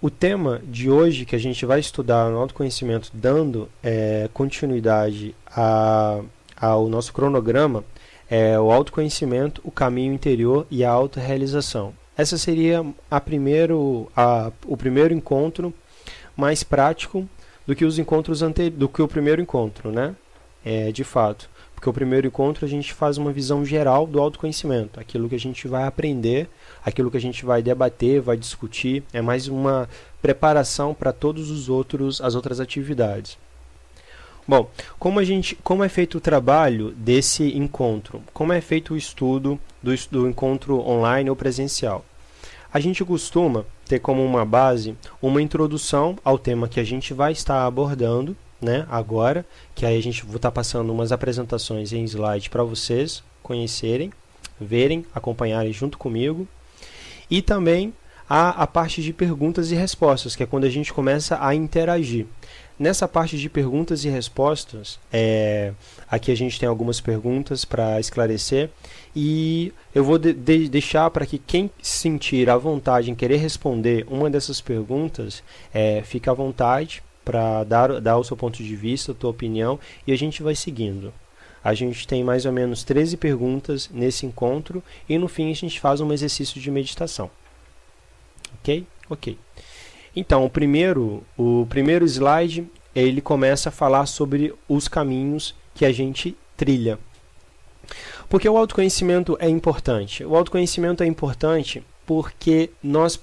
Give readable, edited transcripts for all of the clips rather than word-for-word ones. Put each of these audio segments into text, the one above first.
O tema de hoje que a gente vai estudar no autoconhecimento, dando continuidade ao nosso cronograma, é o autoconhecimento, o caminho interior e a autorrealização. Essa seria o primeiro encontro mais prático do que o primeiro encontro, né? De fato. Porque o primeiro encontro a gente faz uma visão geral do autoconhecimento, aquilo que a gente vai aprender, aquilo que a gente vai debater, vai discutir, é mais uma preparação para todas as outras atividades. Bom, como é feito o trabalho desse encontro? Como é feito o estudo do encontro online ou presencial? A gente costuma ter como uma base uma introdução ao tema que a gente vai estar abordando, né, agora, que aí a gente vai estar passando umas apresentações em slide para vocês conhecerem, verem, acompanharem junto comigo. E também a parte de perguntas e respostas, que é quando a gente começa a interagir. Nessa parte de perguntas e respostas, aqui a gente tem algumas perguntas para esclarecer e eu vou deixar para que quem sentir a vontade em querer responder uma dessas perguntas, fique à vontade para dar o seu ponto de vista, a tua opinião, e a gente vai seguindo. A gente tem mais ou menos 13 perguntas nesse encontro e no fim a gente faz um exercício de meditação. Ok? Ok. Então, o primeiro slide, ele começa a falar sobre os caminhos que a gente trilha. Porque o autoconhecimento é importante? O autoconhecimento é importante porque nós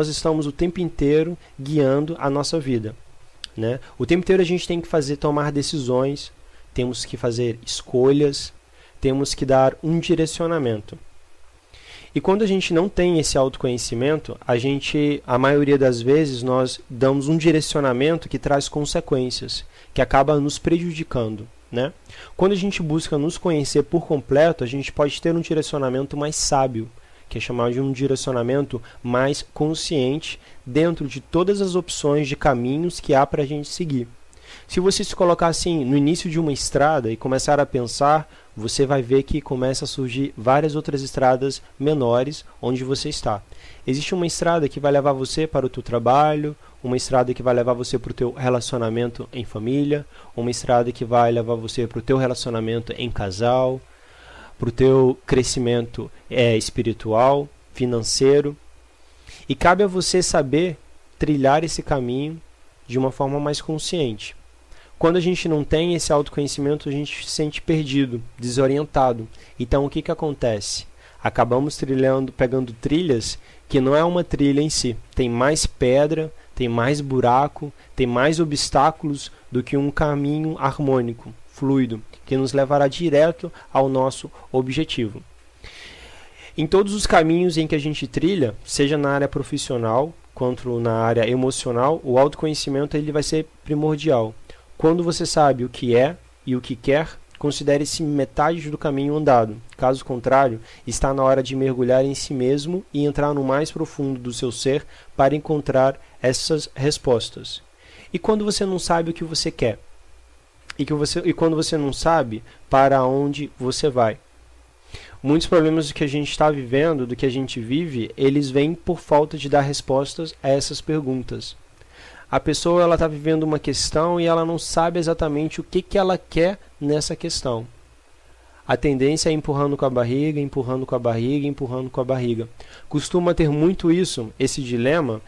estamos o tempo inteiro guiando a nossa vida, né? O tempo inteiro a gente tem que tomar decisões, temos que fazer escolhas, temos que dar um direcionamento. E quando a gente não tem esse autoconhecimento, a maioria das vezes, nós damos um direcionamento que traz consequências, que acaba nos prejudicando, né? Quando a gente busca nos conhecer por completo, a gente pode ter um direcionamento mais sábio, que é chamado de um direcionamento mais consciente dentro de todas as opções de caminhos que há para a gente seguir. Se você se colocar assim no início de uma estrada e começar a pensar, você vai ver que começa a surgir várias outras estradas menores onde você está. Existe uma estrada que vai levar você para o teu trabalho, uma estrada que vai levar você para o teu relacionamento em família, uma estrada que vai levar você para o teu relacionamento em casal, para o teu crescimento espiritual, financeiro. E cabe a você saber trilhar esse caminho de uma forma mais consciente. Quando a gente não tem esse autoconhecimento, a gente se sente perdido, desorientado. Então, o que acontece? Acabamos pegando trilhas que não é uma trilha em si. Tem mais pedra, tem mais buraco, tem mais obstáculos do que um caminho harmônico, fluido, que nos levará direto ao nosso objetivo. Em todos os caminhos em que a gente trilha, seja na área profissional quanto na área emocional, o autoconhecimento ele vai ser primordial. Quando você sabe o que é e o que quer, considere-se metade do caminho andado. Caso contrário, está na hora de mergulhar em si mesmo e entrar no mais profundo do seu ser para encontrar essas respostas. E quando você não sabe o que você quer? E quando você não sabe para onde você vai? Muitos problemas que a gente está vivendo, do que a gente vive, eles vêm por falta de dar respostas a essas perguntas. A pessoa está vivendo uma questão e ela não sabe exatamente o que ela quer nessa questão. A tendência é empurrando com a barriga, empurrando com a barriga, empurrando com a barriga. Costuma ter muito esse dilema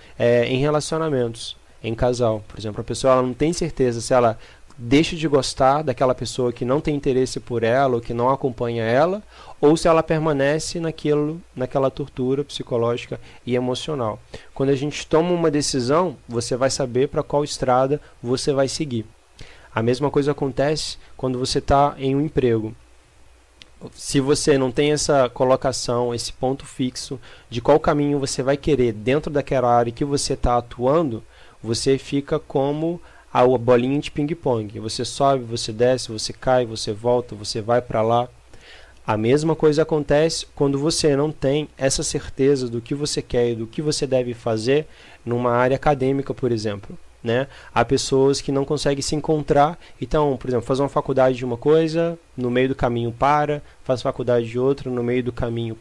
em relacionamentos, em casal. Por exemplo, a pessoa ela não tem certeza se ela deixa de gostar daquela pessoa que não tem interesse por ela ou que não acompanha ela, ou se ela permanece naquela tortura psicológica e emocional. Quando a gente toma uma decisão, você vai saber para qual estrada você vai seguir. A mesma coisa acontece quando você está em um emprego. Se você não tem essa colocação, esse ponto fixo de qual caminho você vai querer dentro daquela área que você está atuando, você fica como a bolinha de ping-pong. Você sobe, você desce, você cai, você volta, você vai para lá. A mesma coisa acontece quando você não tem essa certeza do que você quer e do que você deve fazer numa área acadêmica, por exemplo, né? Há pessoas que não conseguem se encontrar, então, por exemplo, faz uma faculdade de uma coisa, no meio do caminho faz faculdade de outra, no meio do caminho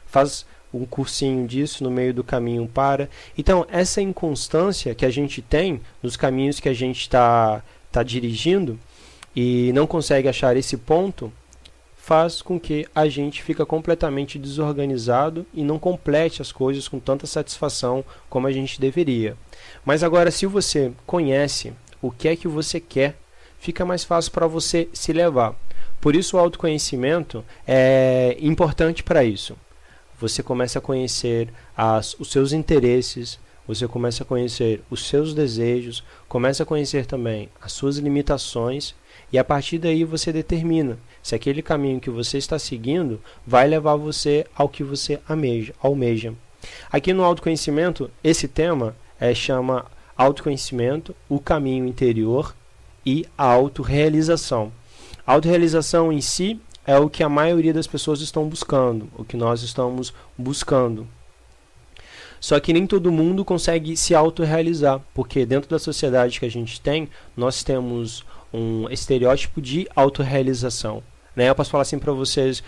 faz um cursinho disso, no meio do caminho para. Então, essa inconstância que a gente tem nos caminhos que a gente está dirigindo e não consegue achar esse ponto, faz com que a gente fica completamente desorganizado e não complete as coisas com tanta satisfação como a gente deveria. Mas agora, se você conhece o que é que você quer, fica mais fácil para você se levar. Por isso o autoconhecimento é importante para isso. Você começa a conhecer os seus interesses, você começa a conhecer os seus desejos, começa a conhecer também as suas limitações, e a partir daí você determina se aquele caminho que você está seguindo vai levar você ao que você almeja. Aqui no autoconhecimento, esse tema chama autoconhecimento, o caminho interior e a autorrealização. A autorrealização em si é o que a maioria das pessoas estão buscando, o que nós estamos buscando. Só que nem todo mundo consegue se autorrealizar, porque dentro da sociedade que a gente tem, nós temos um estereótipo de autorrealização. Eu posso falar assim para vocês,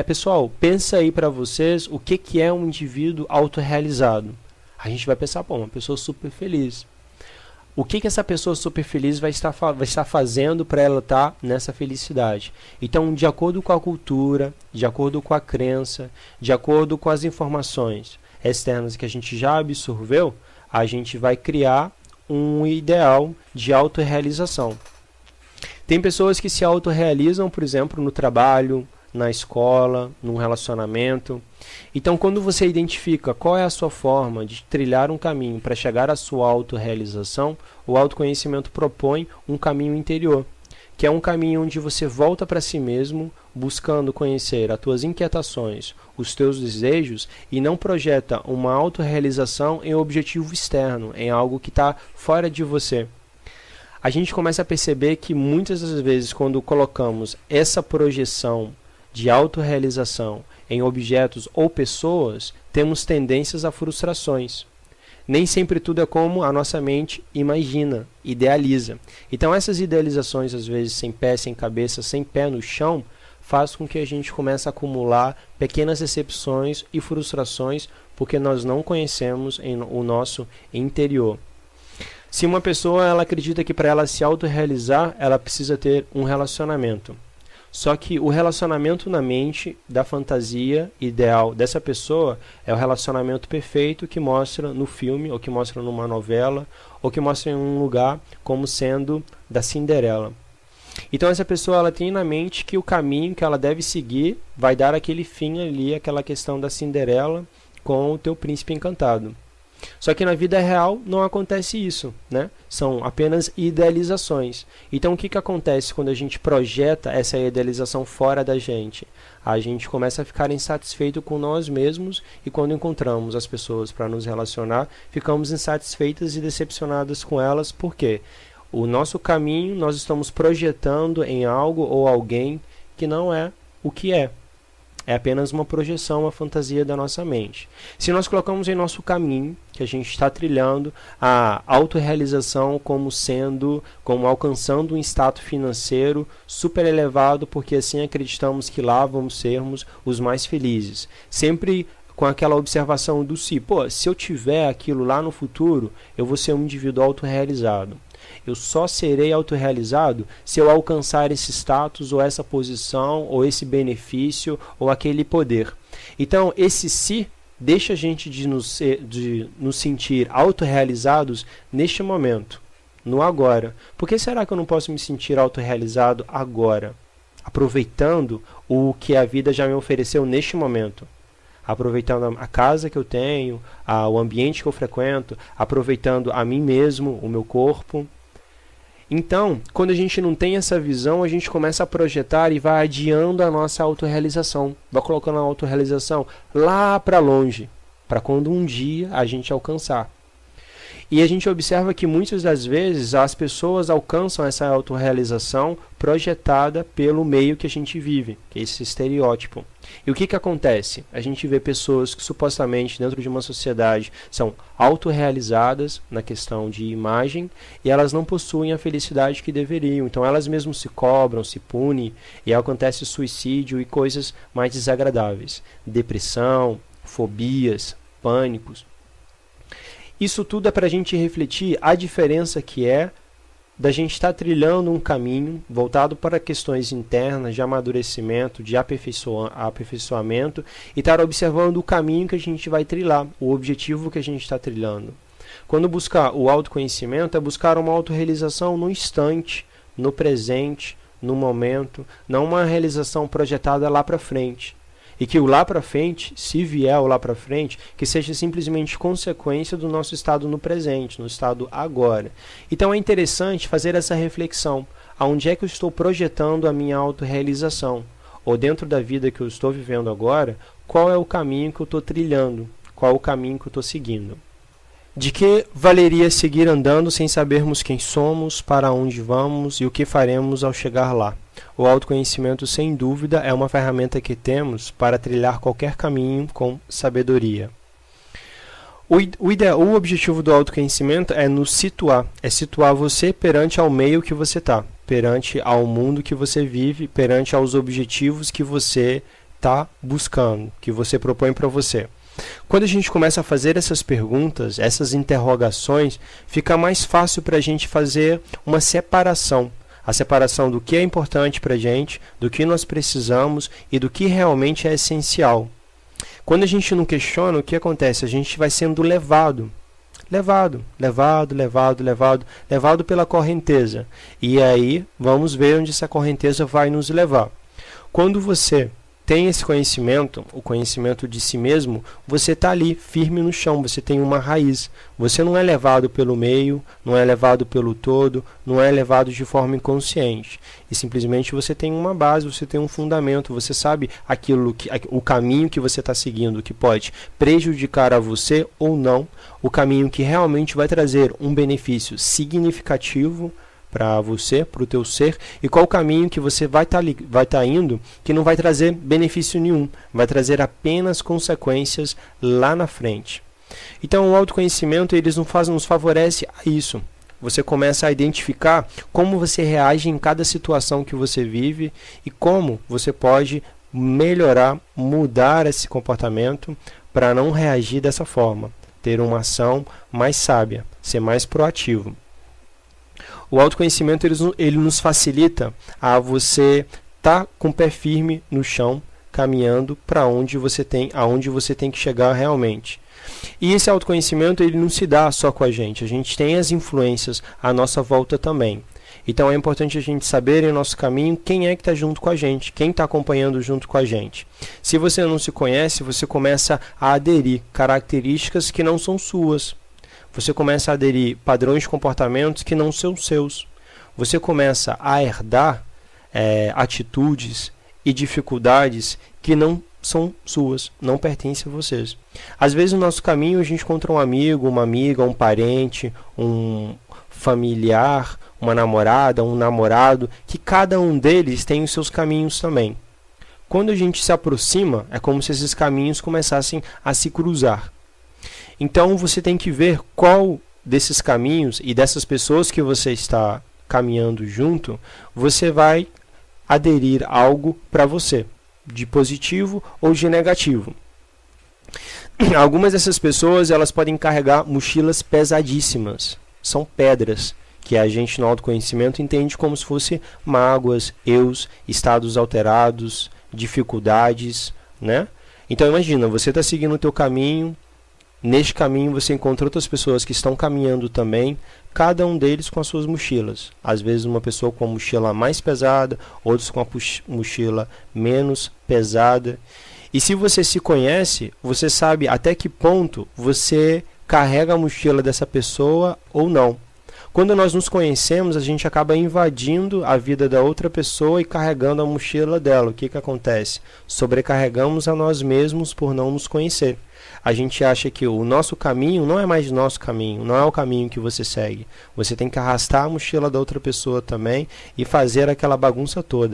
pessoal, pensa aí para vocês o que é um indivíduo autorrealizado. A gente vai pensar, uma pessoa super feliz. O que essa pessoa super feliz vai estar fazendo para ela estar nessa felicidade? Então, de acordo com a cultura, de acordo com a crença, de acordo com as informações externas que a gente já absorveu, a gente vai criar um ideal de autorrealização. Tem pessoas que se autorrealizam, por exemplo, no trabalho, na escola, num relacionamento. Então, quando você identifica qual é a sua forma de trilhar um caminho para chegar à sua autorrealização, o autoconhecimento propõe um caminho interior, que é um caminho onde você volta para si mesmo, buscando conhecer as tuas inquietações, os teus desejos, e não projeta uma autorrealização em um objetivo externo, em algo que está fora de você. A gente começa a perceber que muitas das vezes, quando colocamos essa projeção de autorrealização em objetos ou pessoas, temos tendências a frustrações. Nem sempre tudo é como a nossa mente imagina, idealiza. Então essas idealizações, às vezes sem pé, sem cabeça, sem pé no chão, faz com que a gente comece a acumular pequenas decepções e frustrações porque nós não conhecemos o nosso interior. Se uma pessoa ela acredita que para ela se autorrealizar, ela precisa ter um relacionamento. Só que o relacionamento na mente da fantasia ideal dessa pessoa é o relacionamento perfeito que mostra no filme, ou que mostra numa novela, ou que mostra em um lugar como sendo da Cinderela. Então essa pessoa ela tem na mente que o caminho que ela deve seguir vai dar aquele fim ali, aquela questão da Cinderela com o teu príncipe encantado. Só que na vida real não acontece isso, São apenas idealizações. Então o que acontece quando a gente projeta essa idealização fora da gente? A gente começa a ficar insatisfeito com nós mesmos e quando encontramos as pessoas para nos relacionar, ficamos insatisfeitas e decepcionadas com elas. Por quê? O nosso caminho nós estamos projetando em algo ou alguém que não é o que é. É apenas uma projeção, uma fantasia da nossa mente. Se nós colocamos em nosso caminho, que a gente está trilhando, a autorrealização como alcançando um status financeiro super elevado, porque assim acreditamos que lá vamos sermos os mais felizes. Sempre com aquela observação do se eu tiver aquilo lá no futuro, eu vou ser um indivíduo autorrealizado. Eu só serei autorrealizado se eu alcançar esse status, ou essa posição, ou esse benefício, ou aquele poder. Então, esse se deixa a gente de nos sentir autorrealizados neste momento, no agora. Por que será que eu não posso me sentir autorrealizado agora? Aproveitando o que a vida já me ofereceu neste momento. Aproveitando a casa que eu tenho, o ambiente que eu frequento, aproveitando a mim mesmo, o meu corpo. Então, quando a gente não tem essa visão, a gente começa a projetar e vai adiando a nossa autorrealização. Vai colocando a autorrealização lá para longe, para quando um dia a gente alcançar. E a gente observa que muitas das vezes as pessoas alcançam essa autorrealização projetada pelo meio que a gente vive, que é esse estereótipo. E o que acontece? A gente vê pessoas que supostamente dentro de uma sociedade são autorrealizadas na questão de imagem e elas não possuem a felicidade que deveriam. Então elas mesmas se cobram, se punem e acontece suicídio e coisas mais desagradáveis. Depressão, fobias, pânicos. Isso tudo é para a gente refletir a diferença que é da gente estar trilhando um caminho voltado para questões internas, de amadurecimento, de aperfeiçoamento, e estar observando o caminho que a gente vai trilhar, o objetivo que a gente está trilhando. Quando buscar o autoconhecimento, é buscar uma autorrealização no instante, no presente, no momento, não uma realização projetada lá para frente. E que o lá para frente, se vier o lá para frente, que seja simplesmente consequência do nosso estado no presente, no estado agora. Então é interessante fazer essa reflexão. Aonde é que eu estou projetando a minha autorrealização? Ou dentro da vida que eu estou vivendo agora, qual é o caminho que eu estou trilhando? Qual é o caminho que eu estou seguindo? De que valeria seguir andando sem sabermos quem somos, para onde vamos e o que faremos ao chegar lá? O autoconhecimento, sem dúvida, é uma ferramenta que temos para trilhar qualquer caminho com sabedoria. O objetivo do autoconhecimento é nos situar, é situar você perante ao meio que você está, perante ao mundo que você vive, perante aos objetivos que você está buscando, que você propõe para você. Quando a gente começa a fazer essas perguntas, essas interrogações, fica mais fácil para a gente fazer uma separação. A separação do que é importante para a gente, do que nós precisamos e do que realmente é essencial. Quando a gente não questiona, o que acontece? A gente vai sendo levado pela correnteza. E aí, vamos ver onde essa correnteza vai nos levar. Quando você tem esse conhecimento, o conhecimento de si mesmo, você está ali, firme no chão, você tem uma raiz. Você não é levado pelo meio, não é levado pelo todo, não é levado de forma inconsciente. E simplesmente você tem uma base, você tem um fundamento, você sabe o caminho que você está seguindo, que pode prejudicar a você ou não, o caminho que realmente vai trazer um benefício significativo para você, para o teu ser, e qual o caminho que você vai estar indo que não vai trazer benefício nenhum, vai trazer apenas consequências lá na frente. Então o autoconhecimento nos favorece a isso. Você começa a identificar como você reage em cada situação que você vive e como você pode melhorar, mudar esse comportamento para não reagir dessa forma, ter uma ação mais sábia, ser mais proativo. O autoconhecimento ele nos facilita a você estar com o pé firme no chão, caminhando para aonde você tem que chegar realmente. E esse autoconhecimento ele não se dá só com a gente tem as influências à nossa volta também. Então é importante a gente saber em nosso caminho quem é que está junto com a gente, quem está acompanhando junto com a gente. Se você não se conhece, você começa a aderir características que não são suas. Você começa a aderir padrões de comportamentos que não são seus. Você começa a herdar atitudes e dificuldades que não são suas, não pertencem a vocês. Às vezes no nosso caminho a gente encontra um amigo, uma amiga, um parente, um familiar, uma namorada, um namorado, que cada um deles tem os seus caminhos também. Quando a gente se aproxima, é como se esses caminhos começassem a se cruzar. Então você tem que ver qual desses caminhos e dessas pessoas que você está caminhando junto, você vai aderir algo para você, de positivo ou de negativo. Algumas dessas pessoas elas podem carregar mochilas pesadíssimas, são pedras, que a gente no autoconhecimento entende como se fosse mágoas, eus, estados alterados, dificuldades, né? Então imagina, você está seguindo o teu caminho. Neste caminho você encontra outras pessoas que estão caminhando também, cada um deles com as suas mochilas. Às vezes uma pessoa com a mochila mais pesada, outros com a mochila menos pesada. E se você se conhece, você sabe até que ponto você carrega a mochila dessa pessoa ou não. Quando nós nos conhecemos, a gente acaba invadindo a vida da outra pessoa e carregando a mochila dela. O que acontece? Sobrecarregamos a nós mesmos por não nos conhecer. A gente acha que o nosso caminho não é mais nosso caminho, não é o caminho que você segue. Você tem que arrastar a mochila da outra pessoa também e fazer aquela bagunça toda.